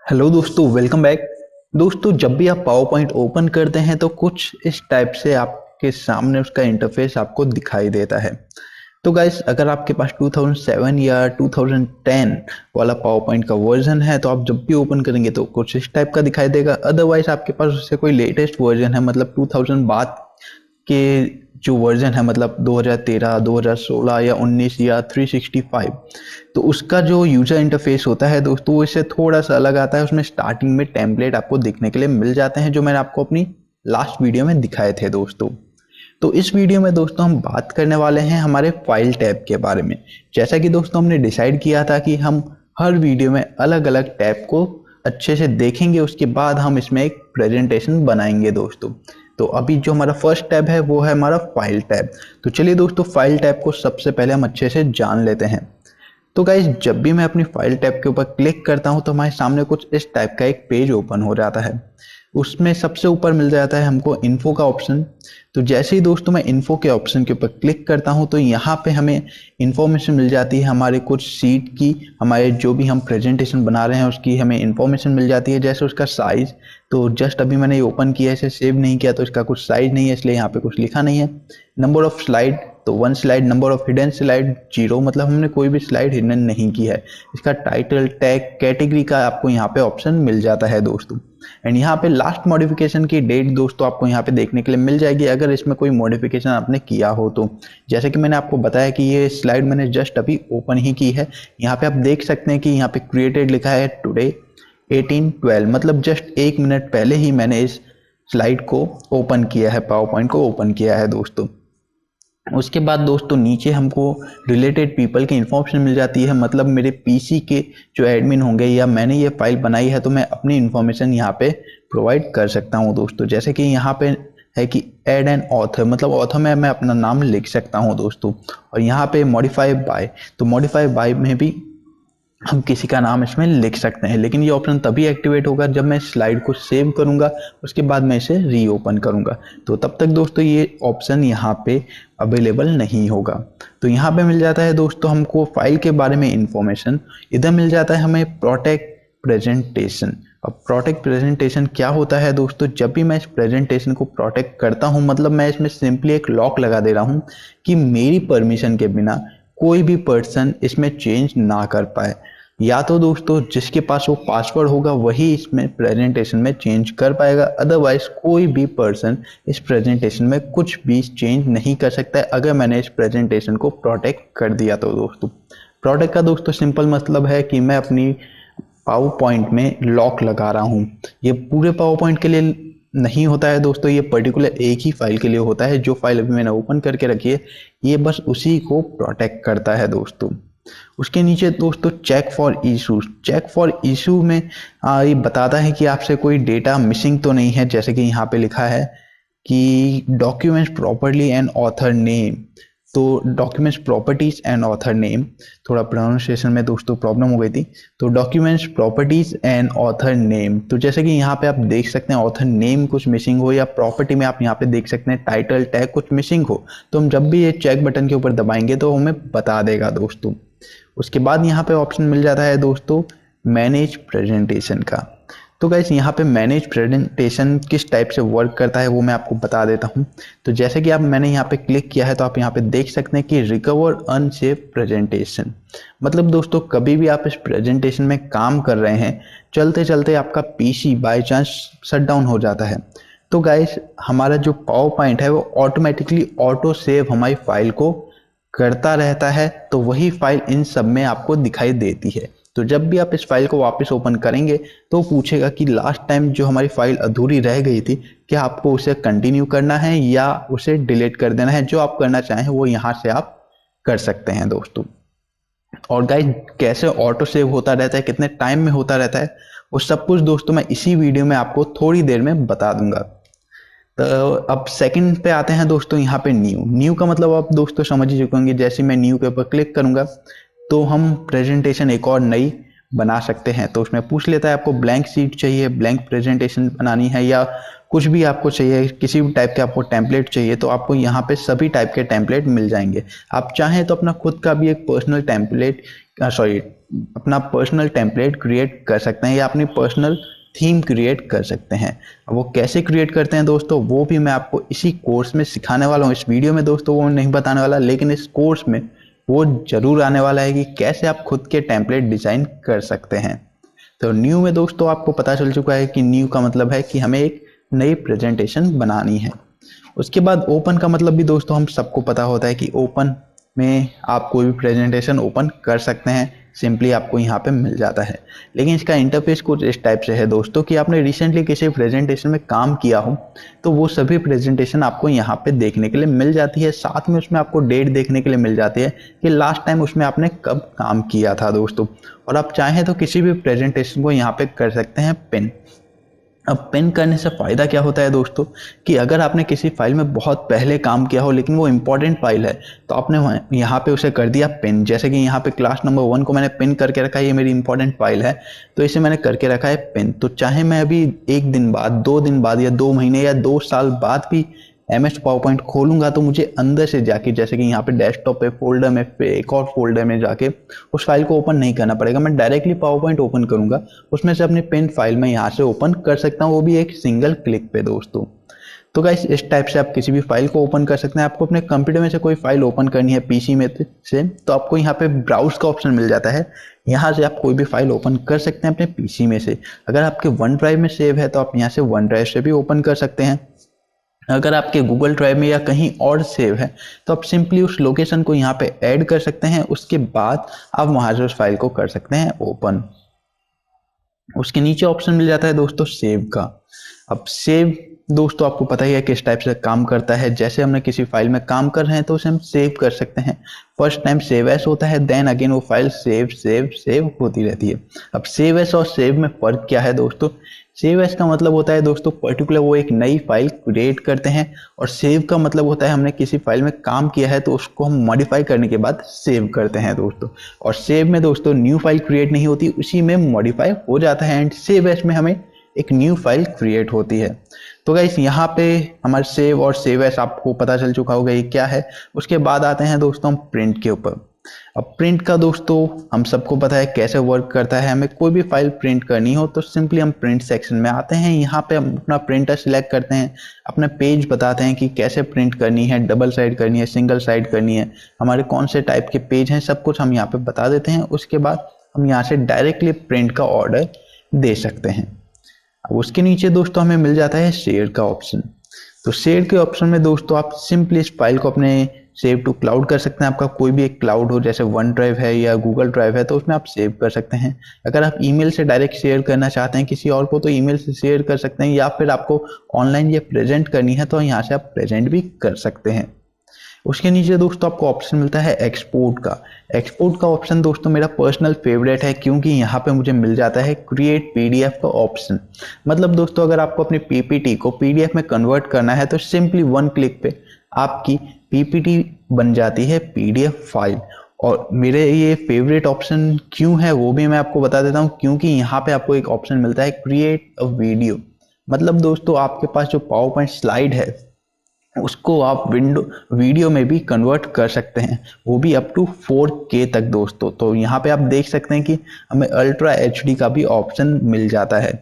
Hello दोस्तों, welcome back. दोस्तों, जब भी आप पावर पॉइंट ओपन करते हैं तो कुछ इस टाइप से आपके सामने उसका इंटरफेस आपको दिखाई देता है। तो गाइस, अगर आपके पास 2007 या 2010 वाला पावर पॉइंट का वर्जन है तो आप जब भी ओपन करेंगे तो कुछ इस टाइप का दिखाई देगा। अदरवाइज आपके पास उससे कोई लेटेस्ट वर्जन है, मतलब 2000 बाद के जो वर्जन है, मतलब 2013, 2016 या 19 या 365, तो उसका जो यूजर इंटरफेस होता है दोस्तों, वो इससे थोड़ा सा अलग आता है। उसमें स्टार्टिंग में टेम्पलेट आपको देखने के लिए मिल जाते हैं, जो मैंने आपको अपनी लास्ट वीडियो में दिखाए थे दोस्तों। तो इस वीडियो में दोस्तों हम बात करने वाले हैं हमारे फाइल टैब के बारे में। जैसा कि दोस्तों हमने डिसाइड किया था कि हम हर वीडियो में अलग अलग टैब को अच्छे से देखेंगे, उसके बाद हम इसमें एक प्रेजेंटेशन बनाएंगे दोस्तों। तो अभी जो हमारा फर्स्ट टैब है वो है हमारा फाइल टैब। तो चलिए दोस्तों, फाइल टैब को सबसे पहले हम अच्छे से जान लेते हैं। तो गाइज, जब भी मैं अपनी फाइल टैब के ऊपर क्लिक करता हूं तो हमारे सामने कुछ इस टाइप का एक पेज ओपन हो जाता है। उसमें सबसे ऊपर मिल जाता है हमको इन्फो का ऑप्शन। तो जैसे ही दोस्तों मैं इन्फो के ऑप्शन के ऊपर क्लिक करता हूं तो यहाँ पे हमें इन्फॉर्मेशन मिल जाती है हमारे कुछ सीट की, हमारे जो भी हम प्रेजेंटेशन बना रहे हैं उसकी हमें इन्फॉर्मेशन मिल जाती है। जैसे उसका साइज, तो जस्ट अभी मैंने ये ओपन किया है, इसे सेव नहीं किया, तो इसका कुछ साइज नहीं है, इसलिए यहाँ पे कुछ लिखा नहीं है। नंबर ऑफ स्लाइड, तो 1 slide. Number of hidden slide 0, मतलब हमने कोई भी स्लाइड हिडन नहीं की है। इसका टाइटल, टैग, कैटेगरी का आपको यहाँ पे ऑप्शन मिल जाता है दोस्तों। एंड यहाँ पे लास्ट मॉडिफिकेशन की डेट दोस्तों आपको यहाँ पे देखने के लिए मिल जाएगी, अगर इसमें कोई मॉडिफिकेशन आपने किया हो तो। जैसे कि मैंने आपको बताया कि ये स्लाइड मैंने जस्ट अभी ओपन ही की है। यहाँ पे आप देख सकते हैं कि यहाँ पे क्रिएटेड लिखा है टुडे 1812, मतलब जस्ट 1 मिनट पहले ही मैंने इस स्लाइड को ओपन किया है, पावर पॉइंट को ओपन किया है दोस्तों। उसके बाद दोस्तों नीचे हमको रिलेटेड पीपल की इन्फॉर्मेशन मिल जाती है, मतलब मेरे पीसी के जो एडमिन होंगे या मैंने ये फाइल बनाई है तो मैं अपनी इन्फॉर्मेशन यहाँ पे प्रोवाइड कर सकता हूँ दोस्तों। जैसे कि यहाँ पे है कि ऐड एन ऑथर, मतलब ऑथर में मैं अपना नाम लिख सकता हूँ दोस्तों। और यहाँ पे मॉडिफाई बाय, तो मॉडिफाई बाय में भी हम किसी का नाम इसमें लिख सकते हैं, लेकिन ये ऑप्शन तभी एक्टिवेट होगा जब मैं स्लाइड को सेव करूंगा, उसके बाद मैं इसे रीओपन करूंगा। तो तब तक दोस्तों ये ऑप्शन यहाँ पे अवेलेबल नहीं होगा। तो यहाँ पे मिल जाता है दोस्तों हमको फाइल के बारे में इंफॉर्मेशन। इधर मिल जाता है हमें प्रोटेक्ट प्रेजेंटेशन। अब प्रोटेक्ट प्रेजेंटेशन क्या होता है दोस्तों? जब भी मैं इस प्रेजेंटेशन को प्रोटेक्ट करता हूँ, मतलब मैं इसमें सिंपली एक लॉक लगा दे रहा हूँ कि मेरी परमिशन के बिना कोई भी पर्सन इसमें चेंज ना कर पाए। या तो दोस्तों जिसके पास वो पासवर्ड होगा वही इसमें प्रेजेंटेशन में चेंज कर पाएगा, अदरवाइज कोई भी पर्सन इस प्रेजेंटेशन में कुछ भी चेंज नहीं कर सकता है अगर मैंने इस प्रेजेंटेशन को प्रोटेक्ट कर दिया तो दोस्तों। प्रोटेक्ट का दोस्तों सिंपल मतलब है कि मैं अपनी पावर पॉइंट में लॉक लगा रहा हूँ। ये पूरे पावर पॉइंट के लिए नहीं होता है दोस्तों, ये पर्टिकुलर एक ही फाइल के लिए होता है। जो फाइल अभी मैंने ओपन करके रखी है ये बस उसी को प्रोटेक्ट करता है दोस्तों। उसके नीचे दोस्तों check for issues, check for issue में ये बताता है कि आपसे कोई डेटा मिसिंग तो नहीं है। जैसे कि यहाँ पे लिखा है कि documents properly and author name, तो documents properties and author name, थोड़ा प्रोनाउंसिएशन में दोस्तों प्रॉब्लम हो गई थी। तो documents properties and author name, तो जैसे कि यहाँ पे आप देख सकते हैं ऑथर नेम कुछ मिसिंग हो, या प्रॉपर्टी में आप यहाँ पे देख सकते हैं टाइटल, टैग कुछ मिसिंग हो, तो हम जब भी ये चेक बटन के ऊपर दबाएंगे तो हमें बता देगा दोस्तों। उसके बाद यहाँ पे ऑप्शन मिल जाता है दोस्तों मैनेज प्रेजेंटेशन का। तो गाइस, यहाँ पे मैनेज प्रेजेंटेशन किस टाइप से वर्क करता है वो मैं आपको बता देता हूँ। तो जैसे कि मैंने यहाँ पे क्लिक किया है तो आप यहाँ पे देख सकते हैं कि रिकवर अनसेव प्रेजेंटेशन, मतलब दोस्तों कभी भी आप इस प्रेजेंटेशन में काम कर रहे हैं, चलते चलते आपका PC by chance shut down हो जाता है, तो गाइस हमारा जो पावर पॉइंट है वो ऑटोमेटिकली ऑटो सेव हमारी फाइल को करता रहता है। तो वही फाइल इन सब में आपको दिखाई देती है। तो जब भी आप इस फाइल को वापस ओपन करेंगे तो पूछेगा कि लास्ट टाइम जो हमारी फाइल अधूरी रह गई थी, क्या आपको उसे कंटिन्यू करना है या उसे डिलीट कर देना है। जो आप करना चाहें वो यहाँ से आप कर सकते हैं दोस्तों। और गाइस, कैसे ऑटो सेव होता रहता है, कितने टाइम में होता रहता है, वो सब कुछ दोस्तों मैं इसी वीडियो में आपको थोड़ी देर में बता दूंगा। तो अब सेकंड पे आते हैं दोस्तों, यहाँ पे न्यू। न्यू का मतलब आप दोस्तों समझ ही चुके होंगे। जैसे मैं न्यू के ऊपर क्लिक करूंगा तो हम प्रेजेंटेशन एक और नई बना सकते हैं। तो उसमें पूछ लेता है आपको ब्लैंक शीट चाहिए, ब्लैंक प्रेजेंटेशन बनानी है, या कुछ भी आपको चाहिए, किसी भी टाइप के आपको टेम्पलेट चाहिए, तो आपको यहाँ पे सभी टाइप के टेम्पलेट मिल जाएंगे। आप चाहें तो अपना खुद का भी एक पर्सनल टेम्पलेट, सॉरी अपना पर्सनल टेम्पलेट क्रिएट कर सकते हैं या अपनी पर्सनल थीम क्रिएट कर सकते हैं। अब वो कैसे क्रिएट करते हैं दोस्तों, वो भी मैं आपको इसी कोर्स में सिखाने वाला हूँ। इस वीडियो में दोस्तों वो नहीं बताने वाला, लेकिन इस कोर्स में वो जरूर आने वाला है कि कैसे आप खुद के टेम्पलेट डिजाइन कर सकते हैं। तो न्यू में दोस्तों आपको पता चल चुका है कि न्यू का मतलब है कि हमें एक नई प्रेजेंटेशन बनानी है। उसके बाद ओपन का मतलब भी दोस्तों हम सबको पता होता है कि ओपन में आप कोई भी प्रेजेंटेशन ओपन कर सकते हैं, सिंपली आपको यहाँ पे मिल जाता है। लेकिन इसका इंटरफेस कुछ इस टाइप से है दोस्तों कि आपने रिसेंटली किसी प्रेजेंटेशन में काम किया हो तो वो सभी प्रेजेंटेशन आपको यहाँ पे देखने के लिए मिल जाती है। साथ में उसमें आपको डेट देखने के लिए मिल जाती है कि लास्ट टाइम उसमें आपने कब काम किया था दोस्तों। और आप चाहें तो किसी भी प्रेजेंटेशन को यहाँ पे कर सकते हैं पिन। अब पिन करने से फ़ायदा क्या होता है दोस्तों कि अगर आपने किसी फाइल में बहुत पहले काम किया हो लेकिन वो इंपॉर्टेंट फाइल है तो आपने यहाँ पे उसे कर दिया पिन। जैसे कि यहाँ पे क्लास नंबर 1 को मैंने पिन करके रखा है, ये मेरी इंपॉर्टेंट फाइल है तो इसे मैंने करके रखा है पिन। तो चाहे मैं अभी 1 दिन बाद, 2 दिन बाद या 2 महीने या 2 साल बाद भी MS पावर पॉइंट खोलूंगा तो मुझे अंदर से जाके, जैसे कि यहाँ पे डेस्कटॉप पे फोल्डर में पे एक और फोल्डर में जाके उस फाइल को ओपन नहीं करना पड़ेगा। मैं डायरेक्टली पावर पॉइंट ओपन करूंगा, उसमें से अपनी पिन फाइल में यहाँ से ओपन कर सकता हूँ, वो भी एक सिंगल क्लिक पे दोस्तों। तो गाइस इस टाइप से आप किसी भी फाइल को ओपन कर सकते हैं। आपको अपने कंप्यूटर में से कोई फाइल ओपन करनी है पीसी में से तो आपको यहाँ पे ब्राउज का ऑप्शन मिल जाता है, यहाँ से आप कोई भी फाइल ओपन कर सकते हैं अपने पीसी में से। अगर आपके वन ड्राइव में सेव है तो आप यहाँ से वन ड्राइव से भी ओपन कर सकते हैं। अगर आपके गूगल ड्राइव में या कहीं और सेव है तो आप सिंपली उस लोकेशन को यहाँ पे ऐड कर सकते हैं। उसके बाद आप वहां से उस फाइल को कर सकते हैं ओपन। उसके नीचे ऑप्शन मिल जाता है दोस्तों सेव का। अब सेव दोस्तों आपको पता ही है किस टाइप से काम करता है। जैसे हमने किसी फाइल में काम कर रहे हैं तो उसे हम सेव कर सकते हैं। फर्स्ट टाइम सेव एस होता है, देन अगेन वो फाइल सेव सेव सेव होती रहती है। अब सेव एस और सेव में फर्क क्या है दोस्तों, सेव एस का मतलब होता है दोस्तों पर्टिकुलर वो एक नई फाइल क्रिएट करते हैं, और सेव का मतलब होता है हमने किसी फाइल में काम किया है तो उसको हम मॉडिफाई करने के बाद सेव करते हैं दोस्तों। और सेव में दोस्तों न्यू फाइल क्रिएट नहीं होती, उसी में मॉडिफाई हो जाता है, एंड सेव एस में हमें एक न्यू फाइल क्रिएट होती है। तो गाइस यहाँ पे हमारे सेव और सेव एस आपको पता चल चुका होगा ये क्या है। उसके बाद आते हैं दोस्तों हम प्रिंट के ऊपर। अब प्रिंट का दोस्तों हम सबको पता है कैसे वर्क करता है। हमें कोई भी फाइल प्रिंट करनी हो तो सिंपली हम प्रिंट सेक्शन में आते हैं, यहाँ पे हम अपना प्रिंटर सिलेक्ट करते हैं, अपना पेज बताते हैं कि कैसे प्रिंट करनी है, डबल साइड करनी है, सिंगल साइड करनी है, हमारे कौन से टाइप के पेज हैं, सब कुछ हम यहाँ पे बता देते हैं। उसके बाद हम यहाँ से डायरेक्टली प्रिंट का ऑर्डर दे सकते हैं। अब उसके नीचे दोस्तों हमें मिल जाता है शेयर का ऑप्शन। तो शेयर के ऑप्शन में दोस्तों आप सिंपली इस फाइल को अपने सेव टू क्लाउड कर सकते हैं। आपका कोई भी एक क्लाउड हो, जैसे वन ड्राइव है या गूगल ड्राइव है, तो उसमें आप सेव कर सकते हैं। अगर आप ईमेल से डायरेक्ट शेयर करना चाहते हैं किसी और को तो ईमेल से शेयर कर सकते हैं, या फिर आपको ऑनलाइन ये प्रेजेंट करनी है तो यहाँ से आप प्रेजेंट भी कर सकते हैं। उसके नीचे दोस्तों आपको ऑप्शन मिलता है एक्सपोर्ट का। एक्सपोर्ट का ऑप्शन दोस्तों मेरा पर्सनल फेवरेट है, क्योंकि यहाँ पे मुझे मिल जाता है क्रिएट पीडीएफ का ऑप्शन। मतलब दोस्तों अगर आपको अपनी पीपीटी को पीडीएफ में कन्वर्ट करना है तो सिंपली वन क्लिक पे आपकी पीपीटी बन जाती है पीडीएफ फाइल। और मेरे ये फेवरेट ऑप्शन क्यों है वो भी मैं आपको बता देता हूँ, क्योंकि यहाँ पे आपको एक ऑप्शन मिलता है क्रिएट अ वीडियो। मतलब दोस्तों आपके पास जो पावर पॉइंट स्लाइड है उसको आप वीडियो में भी कन्वर्ट कर सकते हैं, वो भी अप टू 4K तक दोस्तों। तो यहाँ पे आप देख सकते हैं कि हमें अल्ट्रा HD का भी ऑप्शन मिल जाता है।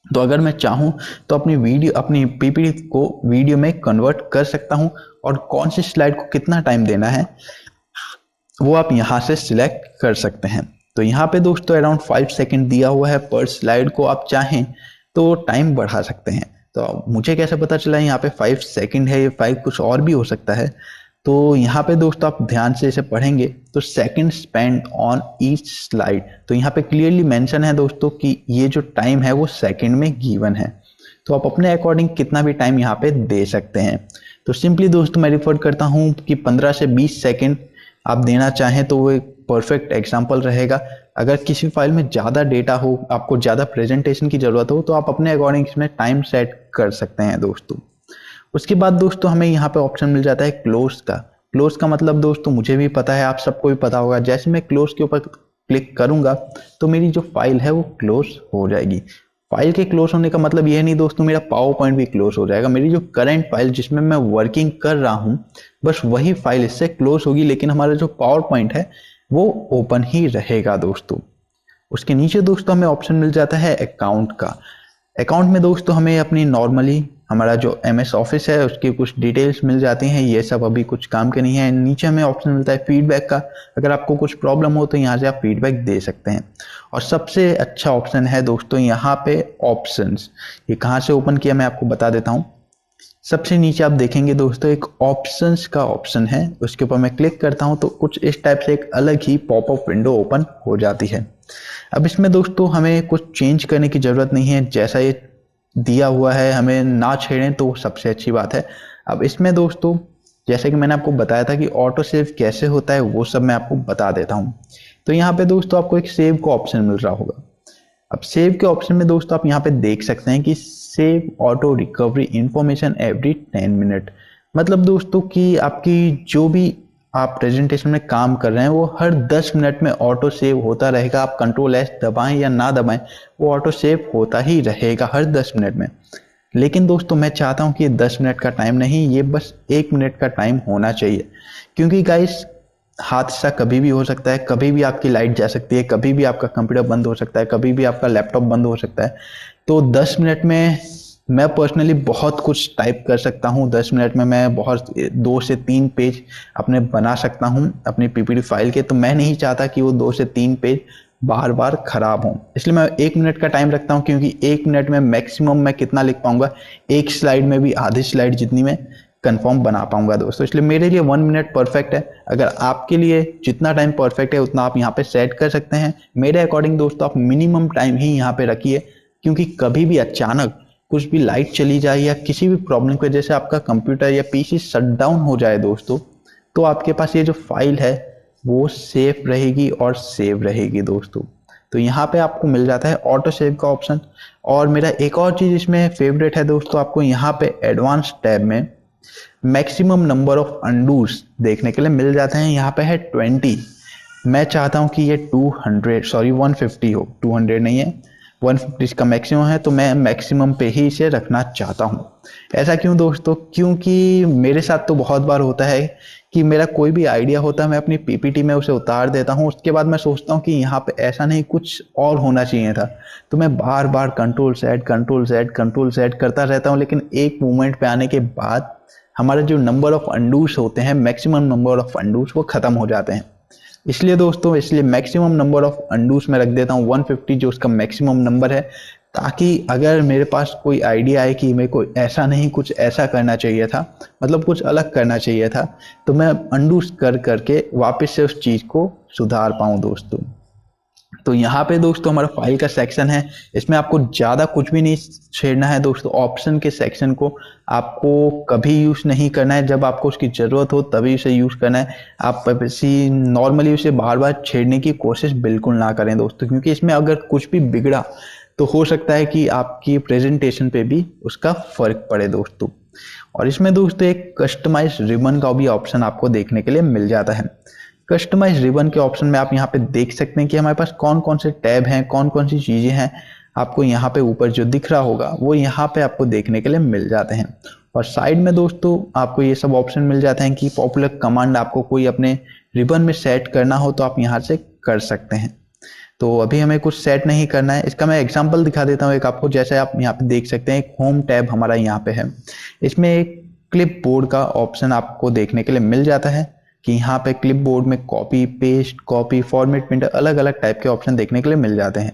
तो अगर मैं चाहूँ तो अपनी पीपीटी को वीडियो में कन्वर्ट कर सकता हूँ, और कौन सी स्लाइड को कितना टाइम देना है वो आप यहाँ से सिलेक्ट कर सकते हैं। तो यहाँ पे दोस्तों अराउंड 5 सेकेंड दिया हुआ है पर स्लाइड को, आप चाहें तो टाइम बढ़ा सकते हैं। तो मुझे कैसे पता चला यहाँ पे 5 सेकेंड है, ये 5 कुछ और भी हो सकता है। तो यहाँ पे दोस्तों आप ध्यान से इसे पढ़ेंगे तो second spend on each slide, तो यहाँ पे क्लियरली मेंशन है दोस्तों कि ये जो टाइम है वो सेकंड में गिवन है। तो आप अपने अकॉर्डिंग कितना भी टाइम यहाँ पे दे सकते हैं। तो सिंपली दोस्तों मैं रिफर करता हूँ कि 15 से 20 सेकेंड आप देना चाहें तो वो एक परफेक्ट एग्जाम्पल रहेगा। अगर किसी फाइल में ज़्यादा डेटा हो, आपको ज़्यादा प्रेजेंटेशन की ज़रूरत हो, तो आप अपने अकॉर्डिंग इसमें टाइम सेट कर सकते हैं दोस्तों। उसके बाद दोस्तों हमें यहाँ पे ऑप्शन मिल जाता है क्लोज का। क्लोज का मतलब दोस्तों मुझे भी पता है, आप सबको भी पता होगा, जैसे मैं क्लोज के ऊपर क्लिक करूंगा तो मेरी जो फाइल है वो क्लोज हो जाएगी। फाइल के क्लोज होने का मतलब यह नहीं दोस्तों मेरा पावर पॉइंट भी क्लोज हो जाएगा। मेरी जो करंट फाइल जिसमें मैं वर्किंग कर रहा हूँ बस वही फाइल इससे क्लोज होगी, लेकिन हमारा जो पावर पॉइंट है वो ओपन ही रहेगा दोस्तों। उसके नीचे दोस्तों हमें ऑप्शन मिल जाता है अकाउंट का। अकाउंट में दोस्तों हमें अपनी नॉर्मली हमारा जो MS ऑफिस है उसकी कुछ डिटेल्स मिल जाती हैं, ये सब अभी कुछ काम के नहीं है। नीचे हमें ऑप्शन मिलता है फीडबैक का, अगर आपको कुछ प्रॉब्लम हो तो यहाँ से आप फीडबैक दे सकते हैं। और सबसे अच्छा ऑप्शन है दोस्तों यहाँ पे ऑप्शंस। ये कहाँ से ओपन किया मैं आपको बता देता हूँ। सबसे नीचे आप देखेंगे दोस्तों एक ऑप्शंस का ऑप्शन है, उसके ऊपर मैं क्लिक करता हूं तो कुछ इस टाइप से एक अलग ही पॉपअप विंडो ओपन हो जाती है। अब इसमें दोस्तों हमें कुछ चेंज करने की ज़रूरत नहीं है, जैसा ये दिया हुआ है हमें ना छेड़ें तो सबसे अच्छी बात है। अब इसमें दोस्तों जैसे कि मैंने आपको बताया था कि ऑटो सेव कैसे होता है वो सब मैं आपको बता देता हूँ। तो यहाँ पे दोस्तों आपको एक सेव का ऑप्शन मिल रहा होगा। अब सेव के ऑप्शन में दोस्तों आप यहाँ पे देख सकते हैं कि save auto recovery information every 10 minute. मतलब दोस्तों कि आपकी जो भी आप प्रेजेंटेशन में काम कर रहे हैं वो हर 10 मिनट में ऑटो सेव होता रहेगा। आप कंट्रोल S दबाएं या ना दबाएं वो ऑटो सेव होता ही रहेगा हर 10 मिनट में। लेकिन दोस्तों मैं चाहता हूं कि ये 10 मिनट का टाइम नहीं, ये बस 1 मिनट का टाइम होना चाहिए। क्योंकि गाइस हादसा कभी भी हो सकता है, कभी भी आपकी लाइट जा सकती है, कभी भी आपका कंप्यूटर बंद हो सकता है, कभी भी आपका लैपटॉप बंद हो सकता है। तो 10 मिनट में मैं पर्सनली बहुत कुछ टाइप कर सकता हूँ। 10 मिनट में मैं बहुत 2 से 3 पेज अपने बना सकता हूँ अपनी PPT फाइल के। तो मैं नहीं चाहता कि वो 2 से 3 पेज बार बार खराब हों, इसलिए मैं 1 मिनट का टाइम रखता हूँ। क्योंकि 1 मिनट में मैक्सिमम मैं कितना लिख पाऊंगा, एक स्लाइड में भी आधी स्लाइड जितनी मैं कंफर्म बना पाऊंगा दोस्तों। इसलिए मेरे लिए 1 मिनट परफेक्ट है। अगर आपके लिए जितना टाइम परफेक्ट है उतना आप यहाँ पे सेट कर सकते हैं। मेरे अकॉर्डिंग दोस्तों आप मिनिमम टाइम ही यहाँ पे रखिए, क्योंकि कभी भी अचानक कुछ भी लाइट चली जाए या किसी भी प्रॉब्लम की वजह से आपका कंप्यूटर या PC शट डाउन हो जाए दोस्तों, तो आपके पास ये जो फाइल है वो सेफ रहेगी और सेव रहेगी दोस्तों। तो यहाँ पे आपको मिल जाता है ऑटो सेव का ऑप्शन। और मेरा एक और चीज इसमें फेवरेट है दोस्तों, आपको यहाँ पे एडवांस टैब में मैक्सिमम नंबर ऑफ अंडूज देखने के लिए मिल जाते हैं। यहाँ पे है 20। मैं चाहता हूँ कि ये 150 हो, 200 नहीं है, 150 इसका मैक्सिमम है। तो मैं मैक्सिमम पे ही इसे रखना चाहता हूँ। ऐसा क्यों दोस्तों? क्योंकि मेरे साथ तो बहुत बार होता है कि मेरा कोई भी आइडिया होता है, मैं अपनी PPT में उसे उतार देता हूँ, उसके बाद मैं सोचता हूँ कि यहाँ पे ऐसा नहीं कुछ और होना चाहिए था। तो मैं बार बार कंट्रोल Z करता रहता हूँ, लेकिन एक मोमेंट पे आने के बाद हमारे जो नंबर ऑफ अंडूस होते हैं, मैक्सिमम नंबर ऑफ अंडूस वो खत्म हो जाते हैं। इसलिए दोस्तों इसलिए मैक्सिमम नंबर ऑफ अंडूस में रख देता हूँ 150, जो उसका मैक्सिमम नंबर है। ताकि अगर मेरे पास कोई आइडिया आए कि मेरे को ऐसा नहीं कुछ ऐसा करना चाहिए था, मतलब कुछ अलग करना चाहिए था, तो मैं अंडूस कर करके वापस से उस चीज को सुधार पाऊं दोस्तों। तो यहाँ पे दोस्तों हमारा फाइल का सेक्शन है, इसमें आपको ज़्यादा कुछ भी नहीं छेड़ना है दोस्तों। ऑप्शन के सेक्शन को आपको कभी यूज़ नहीं करना है, जब आपको उसकी ज़रूरत हो तभी उसे यूज़ करना है। आप ऐसी नॉर्मली उसे बार बार छेड़ने की कोशिश बिल्कुल ना करें दोस्तों, क्योंकि इसमें अगर कुछ भी बिगड़ा तो हो सकता है कि आपकी प्रेजेंटेशन पे भी उसका फर्क पड़े दोस्तों। और इसमें दोस्तों एक कस्टमाइज रिबन का भी ऑप्शन आपको देखने के लिए मिल जाता है। कस्टमाइज रिबन के ऑप्शन में आप यहाँ पे देख सकते हैं कि हमारे पास कौन कौन से टैब हैं, कौन कौन सी चीजें हैं। आपको यहाँ पे ऊपर जो दिख रहा होगा वो यहाँ पे आपको देखने के लिए मिल जाते हैं। और साइड में दोस्तों आपको ये सब ऑप्शन मिल जाते हैं कि पॉपुलर कमांड आपको कोई अपने रिबन में सेट करना हो तो आप यहाँ से कर सकते हैं। तो अभी हमें कुछ सेट नहीं करना है, इसका मैं एग्जांपल दिखा देता हूँ एक आपको। जैसे आप यहाँ पे देख सकते हैं एक होम टैब हमारा यहाँ पे है, इसमें एक क्लिप बोर्ड का ऑप्शन आपको देखने के लिए मिल जाता है कि यहाँ पे क्लिप बोर्ड में copy paste, copy format printer, अलग अलग टाइप के ऑप्शन देखने के लिए मिल जाते हैं।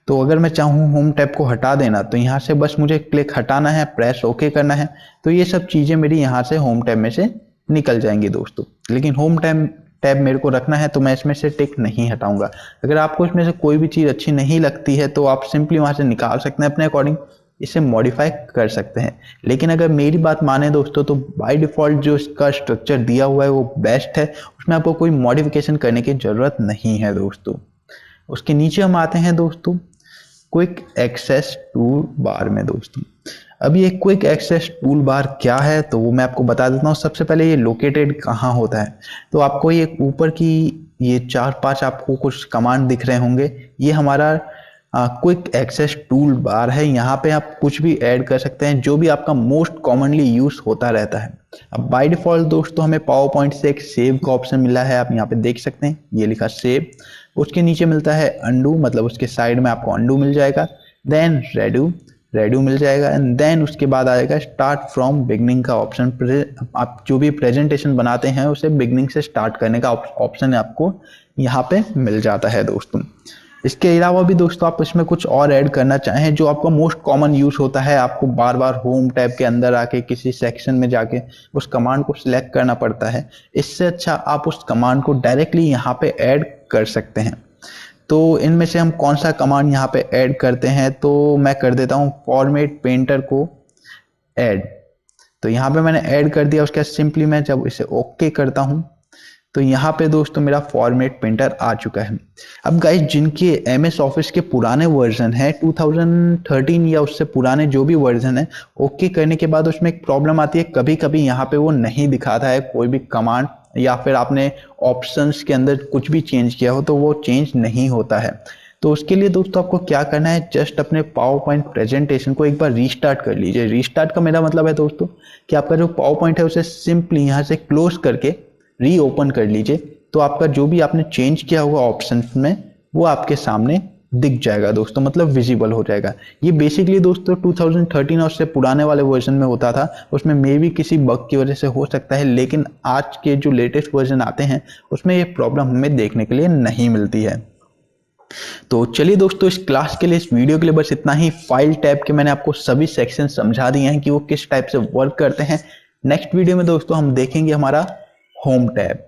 तो अगर मैं चाहूँ होम टैब को हटा देना तो यहाँ से बस मुझे क्लिक हटाना है, प्रेस ओके करना है। तो ये सब चीजें मेरी यहाँ से होम टैब में से निकल जाएंगी दोस्तों। लेकिन होम टैब मेरे को रखना है तो मैं इसमें से टिक नहीं हटाऊंगा। अगर आपको इसमें से कोई भी चीज अच्छी नहीं लगती है तो आप सिंपली वहां से निकाल सकते हैं, अपने अकॉर्डिंग इसे मॉडिफाई कर सकते हैं। लेकिन अगर मेरी बात माने दोस्तों तो बाय डिफॉल्ट जो इसका स्ट्रक्चर दिया हुआ है वो बेस्ट है, उसमें आपको कोई मॉडिफिकेशन करने की जरूरत नहीं है दोस्तों। उसके नीचे हम आते हैं दोस्तों क्विक एक्सेस टूल बार में दोस्तों। अब ये क्विक एक्सेस टूल बार क्या है तो वो मैं आपको बता देता हूँ। सबसे पहले ये लोकेटेड कहाँ होता है, तो आपको ये ऊपर की ये 4-5 आपको कुछ कमांड दिख रहे होंगे, ये हमारा क्विक एक्सेस टूल बार है। यहाँ पे आप कुछ भी ऐड कर सकते हैं जो भी आपका मोस्ट कॉमनली यूज होता रहता है। अब बाय डिफॉल्ट दोस्तों हमें पावर पॉइंट से एक सेव का ऑप्शन मिला है, आप यहाँ पे देख सकते हैं ये लिखा सेव। उसके नीचे मिलता है अंडू, मतलब उसके साइड में आपको अंडू मिल जाएगा। देन रेडू, रेडू मिल जाएगा। एंड देन उसके बाद आएगा स्टार्ट फ्रॉम बिगनिंग का ऑप्शन। आप जो भी प्रेजेंटेशन बनाते हैं उसे बिगनिंग से स्टार्ट करने का ऑप्शन आपको यहाँ पे मिल जाता है दोस्तों। इसके अलावा भी दोस्तों आप इसमें कुछ और ऐड करना चाहें जो आपका मोस्ट कॉमन यूज होता है, आपको बार बार होम टैब के अंदर आके किसी सेक्शन में जाके उस कमांड को सिलेक्ट करना पड़ता है, इससे अच्छा आप उस कमांड को डायरेक्टली यहाँ पे ऐड कर सकते हैं। तो इनमें से हम कौन सा कमांड यहाँ पे ऐड करते हैं, तो मैं कर देता हूँ फॉर्मेट पेंटर को ऐड। तो यहाँ पे मैंने ऐड कर दिया। उसके बाद सिंपली मैं जब इसे ओके करता हूँ तो यहाँ पे दोस्तों मेरा फॉर्मेट पेंटर आ चुका है। अब गाइस जिनके एमएस ऑफिस के पुराने वर्जन है 2013 या उससे पुराने जो भी वर्जन है, ओके करने के बाद उसमें एक प्रॉब्लम आती है, कभी कभी यहाँ पे वो नहीं दिखाता है कोई भी कमांड, या फिर आपने ऑप्शंस के अंदर कुछ भी चेंज किया हो तो वो चेंज नहीं होता है। तो उसके लिए दोस्तों आपको क्या करना है, जस्ट अपने पावर पॉइंट प्रेजेंटेशन को एक बार रीस्टार्ट कर लीजिए। रीस्टार्ट का मेरा मतलब है दोस्तों कि आपका जो पावर पॉइंट है उसे सिंपली यहाँ से क्लोज करके रीओपन कर लीजिए। तो आपका जो भी आपने चेंज किया होगा ऑप्शंस में वो आपके सामने दिख जाएगा दोस्तों, मतलब विजिबल हो जाएगा। ये बेसिकली दोस्तों 2013 और उससे पुराने वाले वर्जन में होता था, उसमें मे भी किसी बग की वजह से हो सकता है, लेकिन आज के जो लेटेस्ट वर्जन आते हैं उसमें ये प्रॉब्लम हमें देखने के लिए नहीं मिलती है। तो चलिए दोस्तों इस क्लास के लिए, इस वीडियो के लिए बस इतना ही। फाइल टैब के मैंने आपको सभी सेक्शन समझा दिए हैं कि वो किस टाइप से वर्क करते हैं। नेक्स्ट वीडियो में दोस्तों हम देखेंगे हमारा होम टैब।